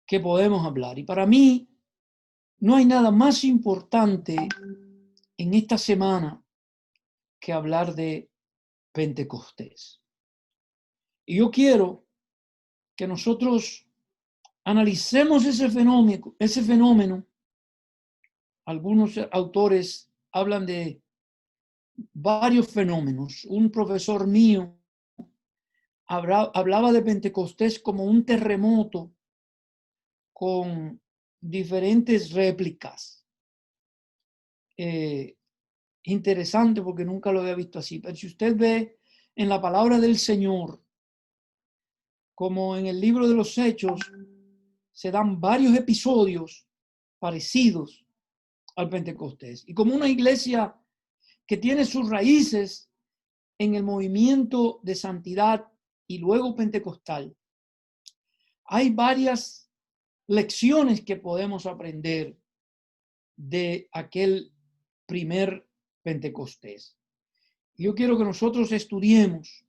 que podemos hablar. Y para mí no hay nada más importante en esta semana que hablar de Pentecostés. Y yo quiero que nosotros analicemos ese fenómeno. Algunos autores hablan de varios fenómenos. Un profesor mío hablaba de Pentecostés como un terremoto con diferentes réplicas. Interesante porque nunca lo había visto así. Pero si usted ve en la palabra del Señor, como en el libro de los Hechos, se dan varios episodios parecidos al Pentecostés. Y como una iglesia que tiene sus raíces en el movimiento de santidad y luego pentecostal, hay varias lecciones que podemos aprender de aquel primer Pentecostés. Yo quiero que nosotros estudiemos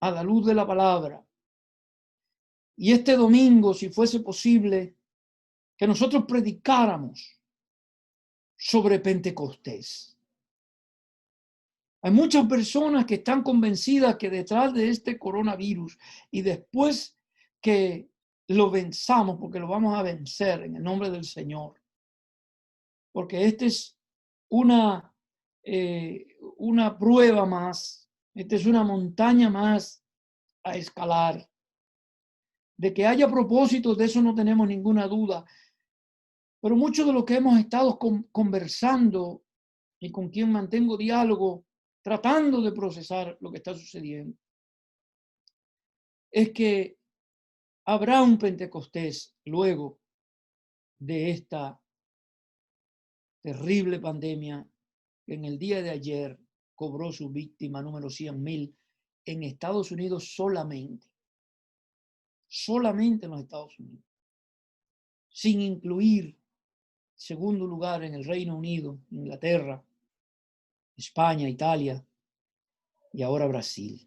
a la luz de la palabra. Y este domingo, si fuese posible, que nosotros predicáramos sobre Pentecostés. Hay muchas personas que están convencidas que detrás de este coronavirus y después que lo venzamos, porque lo vamos a vencer en el nombre del Señor, porque esta es una prueba más, esta es una montaña más a escalar. De que haya propósitos, de eso no tenemos ninguna duda. Pero mucho de lo que hemos estado conversando y con quien mantengo diálogo, tratando de procesar lo que está sucediendo, es que habrá un Pentecostés luego de esta terrible pandemia que en el día de ayer cobró su víctima número 100,000 en Estados Unidos solamente en los Estados Unidos, sin incluir segundo lugar en el Reino Unido, Inglaterra, España, Italia y ahora Brasil.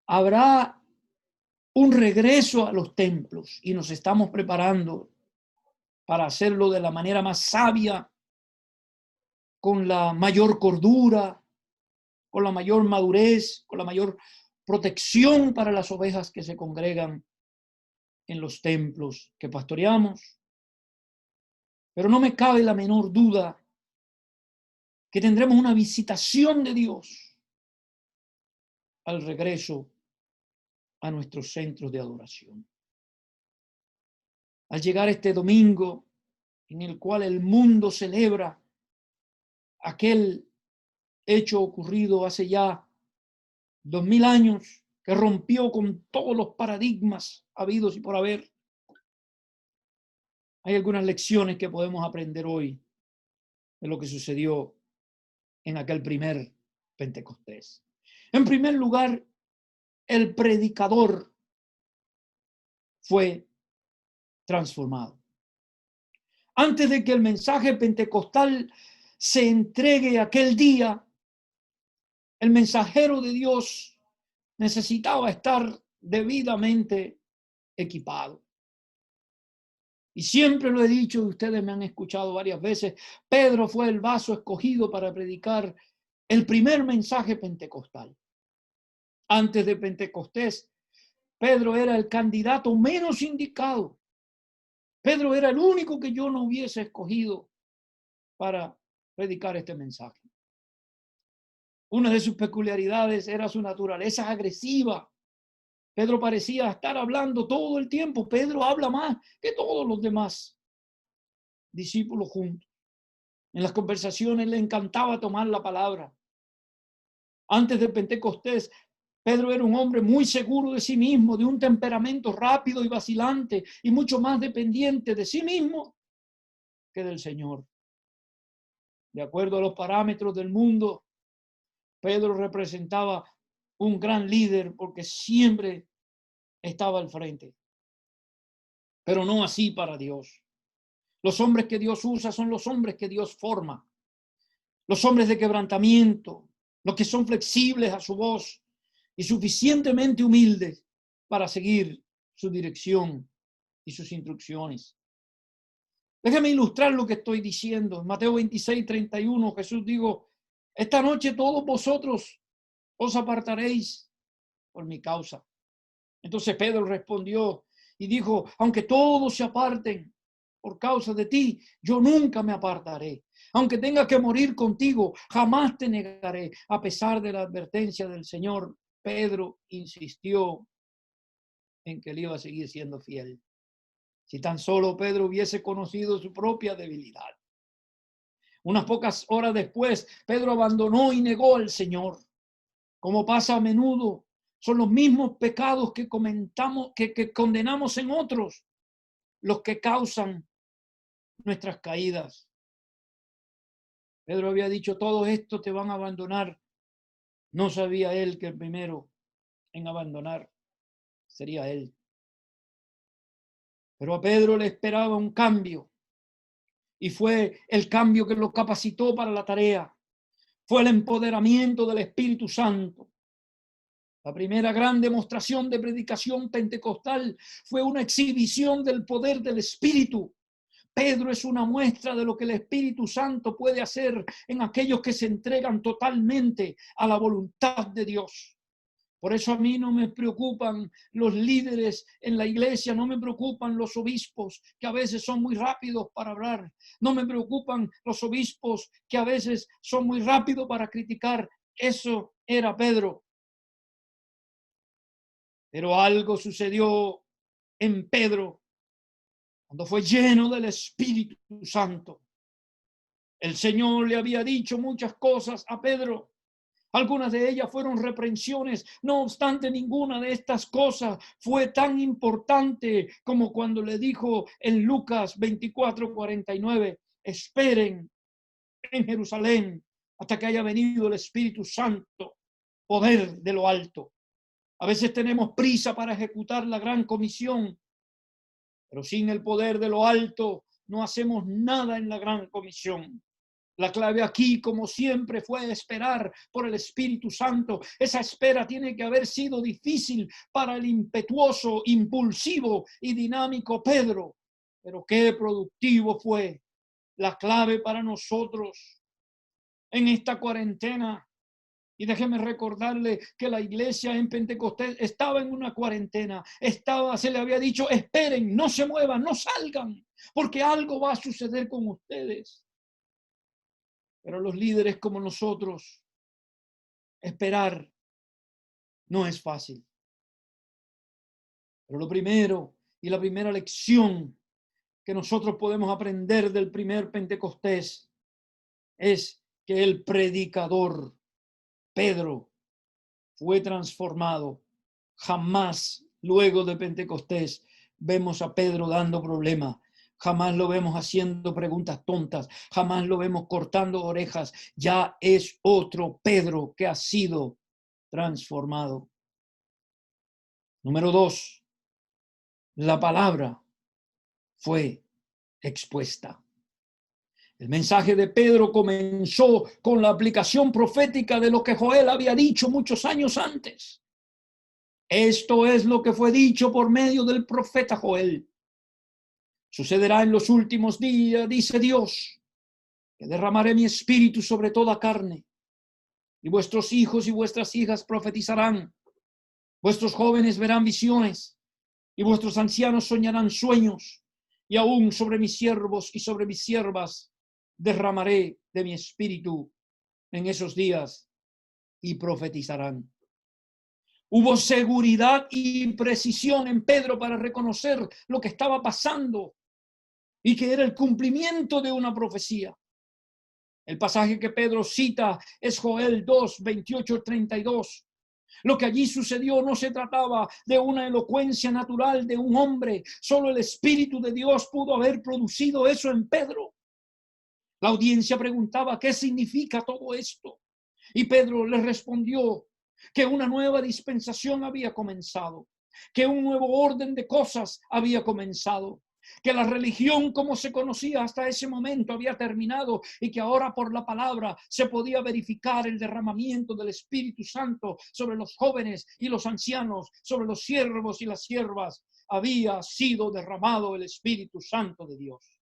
Habrá un regreso a los templos y nos estamos preparando para hacerlo de la manera más sabia, con la mayor cordura, con la mayor madurez, con la mayor protección para las ovejas que se congregan en los templos que pastoreamos. Pero no me cabe la menor duda que tendremos una visitación de Dios al regreso a nuestros centros de adoración. Al llegar este domingo en el cual el mundo celebra aquel hecho ocurrido hace ya 2000 años que rompió con todos los paradigmas habidos y por haber, hay algunas lecciones que podemos aprender hoy de lo que sucedió en aquel primer Pentecostés. En primer lugar, el predicador fue transformado. Antes de que el mensaje pentecostal se entregue aquel día, el mensajero de Dios necesitaba estar debidamente equipado. Y siempre lo he dicho, ustedes me han escuchado varias veces, Pedro fue el vaso escogido para predicar el primer mensaje pentecostal. Antes de Pentecostés, Pedro era el candidato menos indicado. Pedro era el único que yo no hubiese escogido para predicar este mensaje. Una de sus peculiaridades era su naturaleza agresiva. Pedro parecía estar hablando todo el tiempo. Pedro habla más que todos los demás discípulos juntos. En las conversaciones le encantaba tomar la palabra. Antes de Pentecostés, Pedro era un hombre muy seguro de sí mismo, de un temperamento rápido y vacilante y mucho más dependiente de sí mismo que del Señor. De acuerdo a los parámetros del mundo, Pedro representaba un gran líder porque siempre estaba al frente. Pero no así para Dios. Los hombres que Dios usa son los hombres que Dios forma. Los hombres de quebrantamiento, los que son flexibles a su voz y suficientemente humildes para seguir su dirección y sus instrucciones. Déjeme ilustrar lo que estoy diciendo. En Mateo 26:31, Jesús dijo, esta noche todos vosotros os apartaréis por mi causa. Entonces Pedro respondió y dijo, aunque todos se aparten por causa de ti, yo nunca me apartaré. Aunque tenga que morir contigo, jamás te negaré. A pesar de la advertencia del Señor, Pedro insistió en que él iba a seguir siendo fiel. Si tan solo Pedro hubiese conocido su propia debilidad. Unas pocas horas después, Pedro abandonó y negó al Señor. Como pasa a menudo, son los mismos pecados que condenamos en otros los que causan nuestras caídas. Pedro había dicho, todo esto te van a abandonar. No sabía él que el primero en abandonar sería él. Pero a Pedro le esperaba un cambio. Y fue el cambio que lo capacitó para la tarea. Fue el empoderamiento del Espíritu Santo. La primera gran demostración de predicación pentecostal fue una exhibición del poder del Espíritu. Pedro es una muestra de lo que el Espíritu Santo puede hacer en aquellos que se entregan totalmente a la voluntad de Dios. Por eso a mí no me preocupan los líderes en la iglesia, no me preocupan los obispos que a veces son muy rápidos para hablar, no me preocupan los obispos que a veces son muy rápidos para criticar. Eso era Pedro. Pero algo sucedió en Pedro cuando fue lleno del Espíritu Santo. El Señor le había dicho muchas cosas a Pedro. Algunas de ellas fueron reprensiones. No obstante, ninguna de estas cosas fue tan importante como cuando le dijo en Lucas 24:49, esperen en Jerusalén hasta que haya venido el Espíritu Santo, poder de lo alto. A veces tenemos prisa para ejecutar la gran comisión, pero sin el poder de lo alto no hacemos nada en la gran comisión. La clave aquí, como siempre, fue esperar por el Espíritu Santo. Esa espera tiene que haber sido difícil para el impetuoso, impulsivo y dinámico Pedro. Pero qué productivo fue. La clave para nosotros en esta cuarentena. Y déjeme recordarle que la iglesia en Pentecostés estaba en una cuarentena. Se le había dicho, esperen, no se muevan, no salgan, porque algo va a suceder con ustedes. Pero los líderes como nosotros, esperar no es fácil. Pero lo primero y la primera lección que nosotros podemos aprender del primer Pentecostés es que el predicador Pedro fue transformado. Jamás luego de Pentecostés vemos a Pedro dando problemas. Jamás lo vemos haciendo preguntas tontas. Jamás lo vemos cortando orejas. Ya es otro Pedro que ha sido transformado. Número 2. La palabra fue expuesta. El mensaje de Pedro comenzó con la aplicación profética de lo que Joel había dicho muchos años antes. Esto es lo que fue dicho por medio del profeta Joel. Sucederá en los últimos días, dice Dios, que derramaré mi espíritu sobre toda carne, y vuestros hijos y vuestras hijas profetizarán, vuestros jóvenes verán visiones, y vuestros ancianos soñarán sueños, y aún sobre mis siervos y sobre mis siervas derramaré de mi espíritu en esos días, y profetizarán. Hubo seguridad y precisión en Pedro para reconocer lo que estaba pasando y que era el cumplimiento de una profecía. El pasaje que Pedro cita es Joel 2:28-32. Lo que allí sucedió no se trataba de una elocuencia natural de un hombre. Solo el Espíritu de Dios pudo haber producido eso en Pedro. La audiencia preguntaba, ¿qué significa todo esto? Y Pedro le respondió que una nueva dispensación había comenzado, que un nuevo orden de cosas había comenzado, que la religión como se conocía hasta ese momento había terminado y que ahora por la palabra se podía verificar el derramamiento del Espíritu Santo sobre los jóvenes y los ancianos, sobre los siervos y las siervas. había sido derramado el Espíritu Santo de Dios.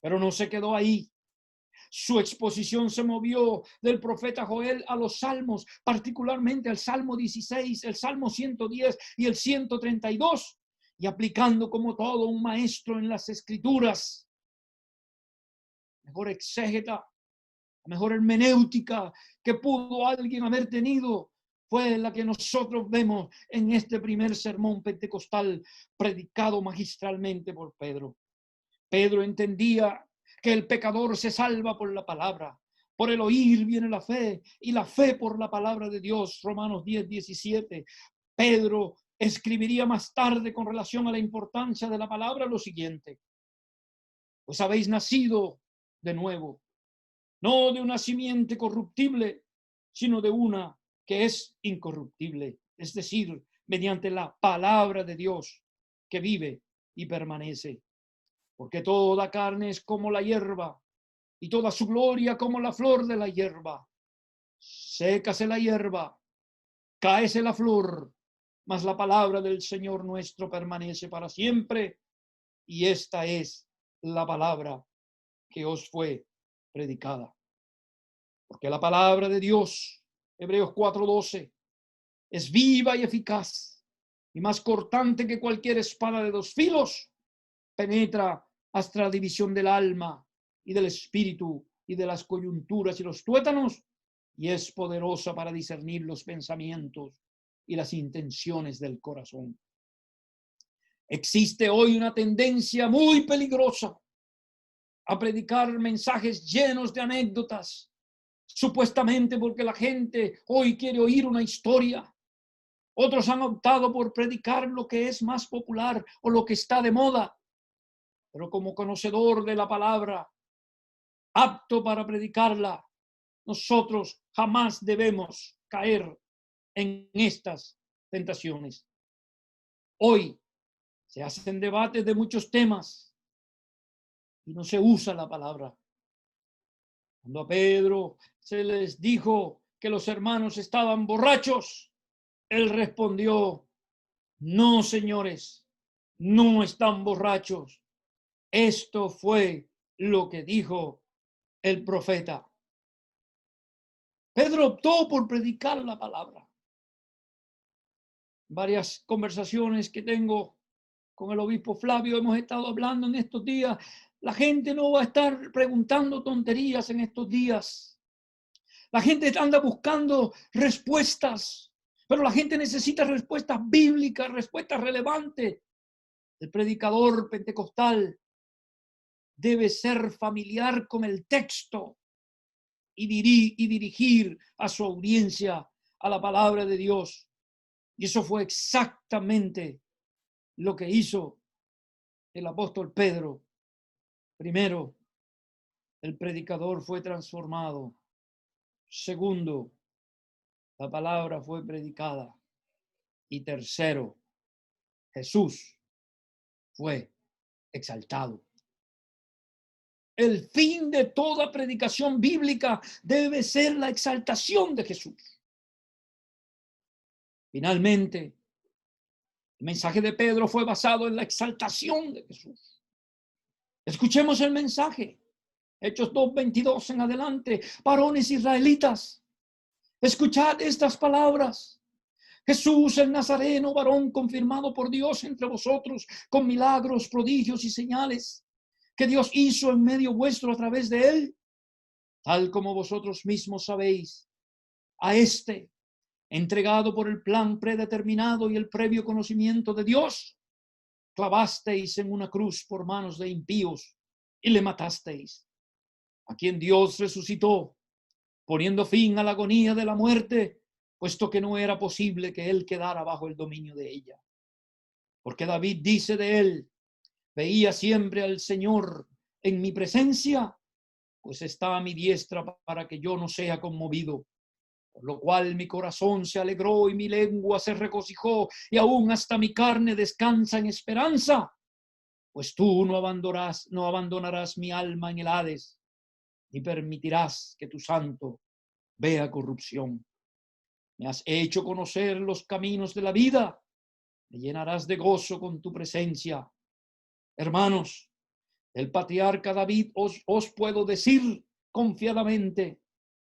Pero no se quedó ahí. Su exposición se movió del profeta Joel a los salmos, particularmente al Salmo 16, el Salmo 110 y el 132, y aplicando como todo un maestro en las Escrituras. Mejor exégeta, mejor hermenéutica que pudo alguien haber tenido fue la que nosotros vemos en este primer sermón pentecostal predicado magistralmente por Pedro. Pedro entendía que el pecador se salva por la palabra. Por el oír viene la fe y la fe por la palabra de Dios. Romanos 10:17. Pedro escribiría más tarde con relación a la importancia de la palabra lo siguiente: pues habéis nacido de nuevo, no de una simiente corruptible, sino de una que es incorruptible, es decir, mediante la palabra de Dios que vive y permanece. Porque toda carne es como la hierba, y toda su gloria como la flor de la hierba. Sécase la hierba, cáese la flor, mas la palabra del Señor nuestro permanece para siempre. Y esta es la palabra que os fue predicada. Porque la palabra de Dios, Hebreos 4:12, es viva y eficaz, y más cortante que cualquier espada de dos filos, penetra hasta la división del alma y del espíritu y de las coyunturas y los tuétanos, y es poderosa para discernir los pensamientos y las intenciones del corazón. Existe hoy una tendencia muy peligrosa a predicar mensajes llenos de anécdotas, supuestamente porque la gente hoy quiere oír una historia. Otros han optado por predicar lo que es más popular o lo que está de moda. Pero como conocedor de la palabra, apto para predicarla, nosotros jamás debemos caer en estas tentaciones. Hoy se hacen debates de muchos temas y no se usa la palabra. Cuando a Pedro se les dijo que los hermanos estaban borrachos, él respondió: no, señores, no están borrachos. Esto fue lo que dijo el profeta. Pedro optó por predicar la palabra. Varias conversaciones que tengo con el obispo Flavio hemos estado hablando en estos días. La gente no va a estar preguntando tonterías en estos días. La gente anda buscando respuestas, pero la gente necesita respuestas bíblicas, respuestas relevantes. El predicador pentecostal debe ser familiar con el texto y dirigir a su audiencia a la palabra de Dios. Y eso fue exactamente lo que hizo el apóstol Pedro. Primero, el predicador fue transformado. Segundo, la palabra fue predicada. Y tercero, Jesús fue exaltado. El fin de toda predicación bíblica debe ser la exaltación de Jesús. Finalmente, el mensaje de Pedro fue basado en la exaltación de Jesús. Escuchemos el mensaje. Hechos 2:22 en adelante. Varones israelitas, escuchad estas palabras. Jesús el Nazareno, varón confirmado por Dios entre vosotros con milagros, prodigios y señales que Dios hizo en medio vuestro a través de él, tal como vosotros mismos sabéis. A este, entregado por el plan predeterminado y el previo conocimiento de Dios, clavasteis en una cruz por manos de impíos y le matasteis. A quien Dios resucitó, poniendo fin a la agonía de la muerte, puesto que no era posible que él quedara bajo el dominio de ella. Porque David dice de él: veía siempre al Señor en mi presencia, pues está a mi diestra para que yo no sea conmovido. Por lo cual mi corazón se alegró y mi lengua se regocijó, y aún hasta mi carne descansa en esperanza, pues tú no abandonarás mi alma en el Hades, ni permitirás que tu santo vea corrupción. Me has hecho conocer los caminos de la vida, Me llenarás de gozo con tu presencia. Hermanos, el patriarca David os puedo decir confiadamente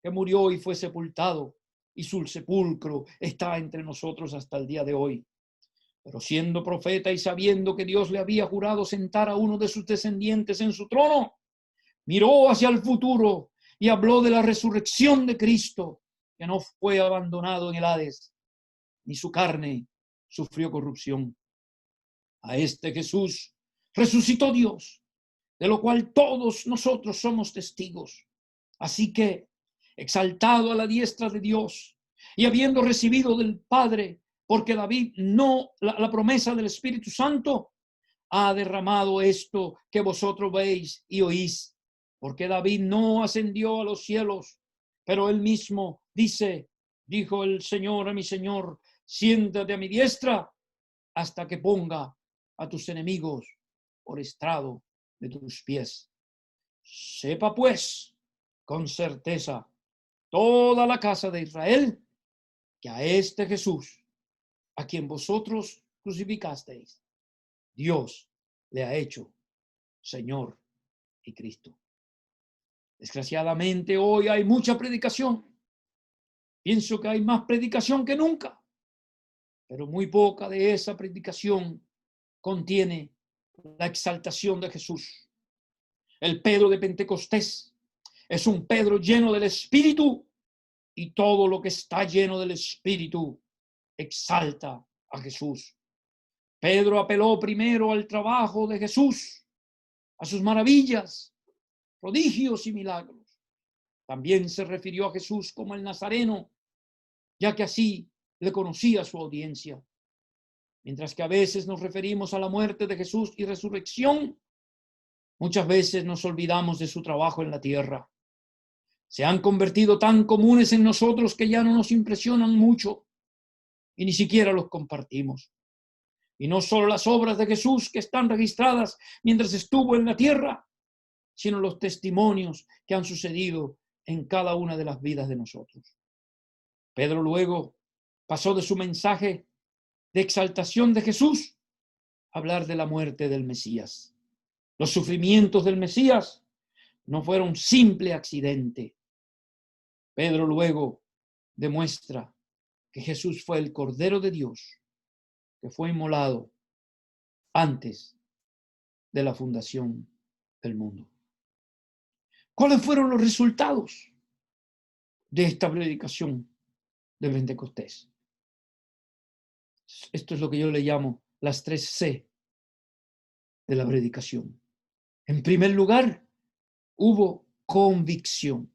que murió y fue sepultado, y su sepulcro está entre nosotros hasta el día de hoy. Pero siendo profeta y sabiendo que Dios le había jurado sentar a uno de sus descendientes en su trono, miró hacia el futuro y habló de la resurrección de Cristo, que no fue abandonado en el Hades, ni su carne sufrió corrupción. A este Jesús resucitó Dios, de lo cual todos nosotros somos testigos. Así que, exaltado a la diestra de Dios y habiendo recibido del Padre, porque David no, la promesa del Espíritu Santo, ha derramado esto que vosotros veis y oís. Porque David no ascendió a los cielos, pero él mismo dijo el Señor a mi Señor, siéntate a mi diestra hasta que ponga a tus enemigos por estrado de tus pies. Sepa pues con certeza toda la casa de Israel que a este Jesús, a quien vosotros crucificasteis, Dios le ha hecho Señor y Cristo. Desgraciadamente hoy hay mucha predicación. Pienso que hay más predicación que nunca, pero muy poca de esa predicación contiene la exaltación de Jesús. El Pedro de Pentecostés es un Pedro lleno del Espíritu, y todo lo que está lleno del Espíritu exalta a Jesús. Pedro apeló primero al trabajo de Jesús, a sus maravillas, prodigios y milagros. También se refirió a Jesús como el Nazareno, ya que así le conocía su audiencia. Mientras que a veces nos referimos a la muerte de Jesús y resurrección, muchas veces nos olvidamos de su trabajo en la tierra. Se han convertido tan comunes en nosotros que ya no nos impresionan mucho y ni siquiera los compartimos. Y no solo las obras de Jesús que están registradas mientras estuvo en la tierra, sino los testimonios que han sucedido en cada una de las vidas de nosotros. Pedro luego pasó de su mensaje de exaltación de Jesús a hablar de la muerte del Mesías. Los sufrimientos del Mesías no fueron simple accidente. Pedro luego demuestra que Jesús fue el Cordero de Dios, que fue inmolado antes de la fundación del mundo. ¿Cuáles fueron los resultados de esta predicación de Pentecostés? Esto es lo que yo le llamo las 3 C de la predicación. En primer lugar, hubo convicción.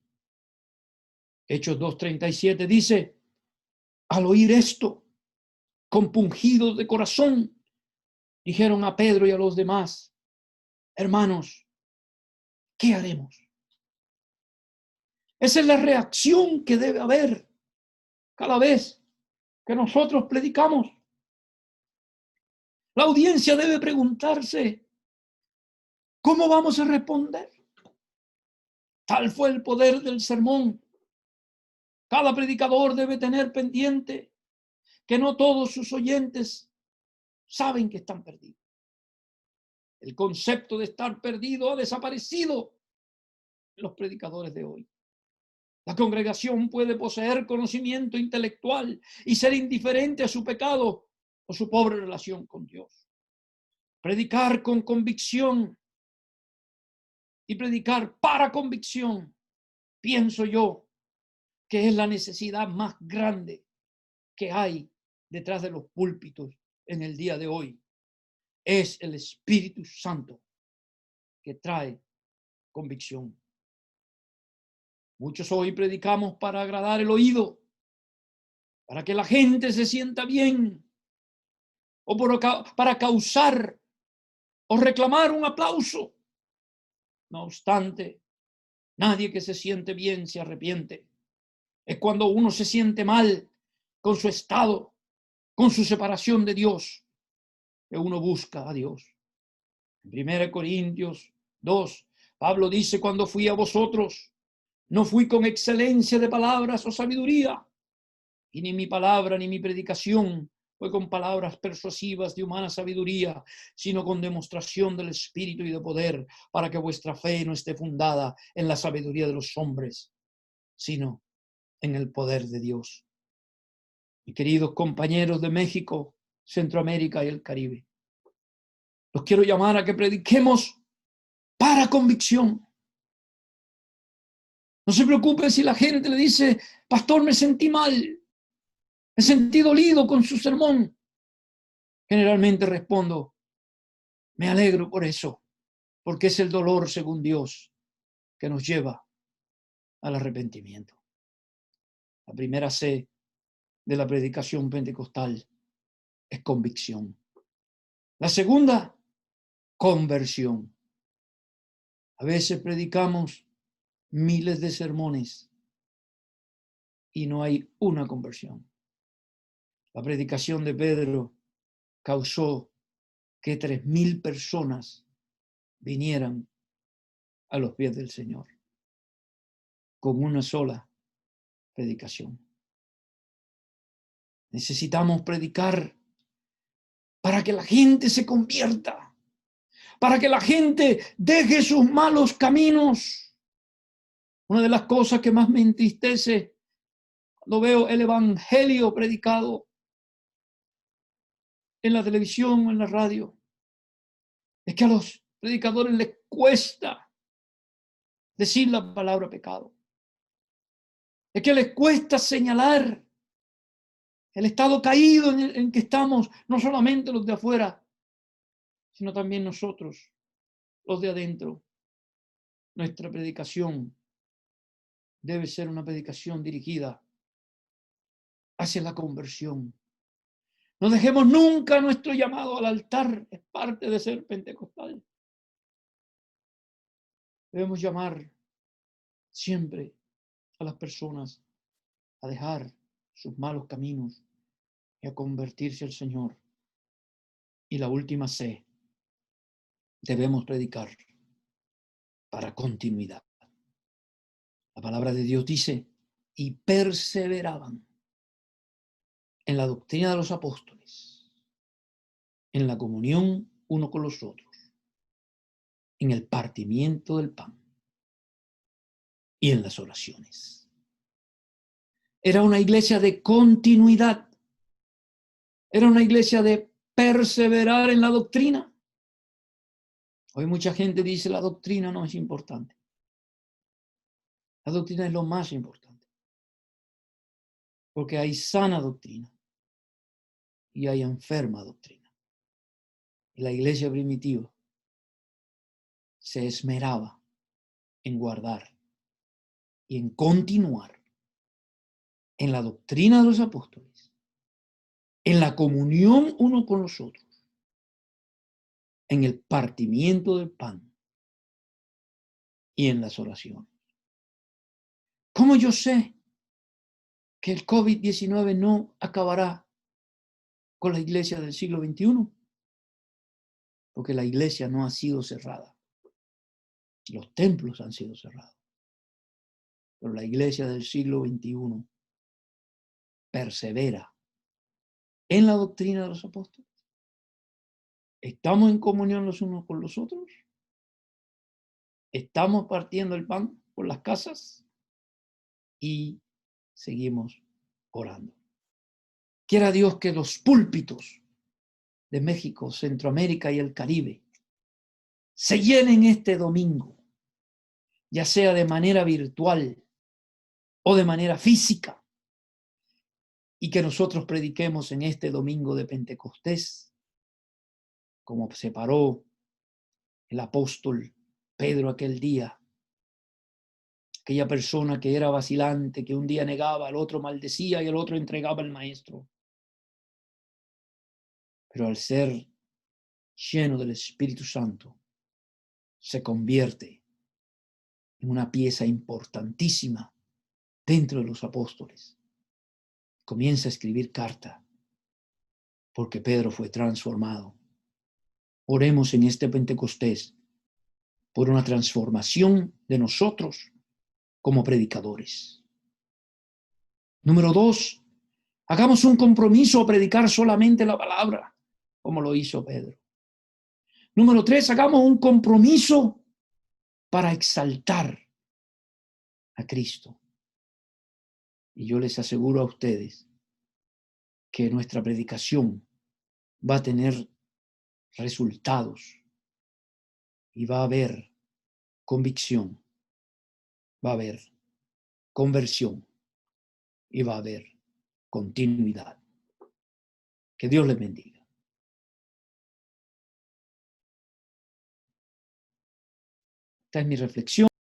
Hechos 2:37 dice, al oír esto, compungidos de corazón, dijeron a Pedro y a los demás, hermanos, ¿qué haremos? Esa es la reacción que debe haber cada vez que nosotros predicamos. La audiencia debe preguntarse, ¿cómo vamos a responder? Tal fue el poder del sermón. Cada predicador debe tener pendiente que no todos sus oyentes saben que están perdidos. El concepto de estar perdido ha desaparecido en los predicadores de hoy. La congregación puede poseer conocimiento intelectual y ser indiferente a su pecado o su pobre relación con Dios. Predicar con convicción y predicar para convicción, pienso yo, que es la necesidad más grande que hay detrás de los púlpitos en el día de hoy. Es el Espíritu Santo que trae convicción. Muchos hoy predicamos para agradar el oído, para que la gente se sienta bien, o para causar o reclamar un aplauso. No obstante, nadie que se siente bien se arrepiente. Es cuando uno se siente mal con su estado, con su separación de Dios, que uno busca a Dios. En 1 Corintios 2, Pablo dice, cuando fui a vosotros, no fui con excelencia de palabras o sabiduría, y ni mi palabra ni mi predicación fue con palabras persuasivas de humana sabiduría, sino con demostración del Espíritu y de poder, para que vuestra fe no esté fundada en la sabiduría de los hombres, sino en el poder de Dios. Mis queridos compañeros de México, Centroamérica y el Caribe, los quiero llamar a que prediquemos para convicción. No se preocupen si la gente le dice: pastor, me sentí mal, me sentí dolido con su sermón. Generalmente respondo: me alegro por eso, porque es el dolor según Dios que nos lleva al arrepentimiento. La primera C de la predicación pentecostal es convicción. La segunda, conversión. A veces predicamos miles de sermones y no hay una conversión. La predicación de Pedro causó que 3,000 personas vinieran a los pies del Señor con una sola predicación. Necesitamos predicar para que la gente se convierta, para que la gente deje sus malos caminos. Una de las cosas que más me entristece cuando veo el evangelio predicado en la televisión o en la radio es que a los predicadores les cuesta decir la palabra pecado. Es que les cuesta señalar el estado caído en que estamos, no solamente los de afuera, sino también nosotros, los de adentro. Nuestra predicación debe ser una predicación dirigida hacia la conversión. No dejemos nunca nuestro llamado al altar, es parte de ser pentecostal. Debemos llamar siempre a las personas a dejar sus malos caminos y a convertirse al Señor. Y la última C, debemos predicar para continuidad. La palabra de Dios dice: y perseveraban en la doctrina de los apóstoles, en la comunión uno con los otros, en el partimiento del pan y en las oraciones. Era una iglesia de continuidad. Era una iglesia de perseverar en la doctrina. Hoy mucha gente dice: la doctrina no es importante. La doctrina es lo más importante. Porque hay sana doctrina y hay enferma doctrina. Y la iglesia primitiva se esmeraba en guardar y en continuar en la doctrina de los apóstoles, en la comunión uno con los otros, en el partimiento del pan y en las oraciones. ¿Cómo yo sé que el COVID-19 no acabará con la iglesia del siglo XXI? Porque la iglesia no ha sido cerrada. Los templos han sido cerrados. Pero la iglesia del siglo XXI persevera en la doctrina de los apóstoles. ¿Estamos en comunión los unos con los otros? ¿Estamos partiendo el pan por las casas? Y seguimos orando. Quiera Dios que los púlpitos de México, Centroamérica y el Caribe se llenen este domingo, ya sea de manera virtual o de manera física, y que nosotros prediquemos en este domingo de Pentecostés, como se paró el apóstol Pedro aquel día, aquella persona que era vacilante, que un día negaba, al otro maldecía y al otro entregaba al maestro. Pero al ser lleno del Espíritu Santo, se convierte en una pieza importantísima dentro de los apóstoles. Comienza a escribir carta, porque Pedro fue transformado. Oremos en este Pentecostés por una transformación de nosotros como predicadores. Número 2, Hagamos un compromiso a predicar solamente la palabra, como lo hizo Pedro. Número 3, hagamos un compromiso para exaltar a Cristo. Y yo les aseguro a ustedes que nuestra predicación va a tener resultados y va a haber convicción, va a haber conversión y va a haber continuidad. Que Dios les bendiga. Esta es mi reflexión.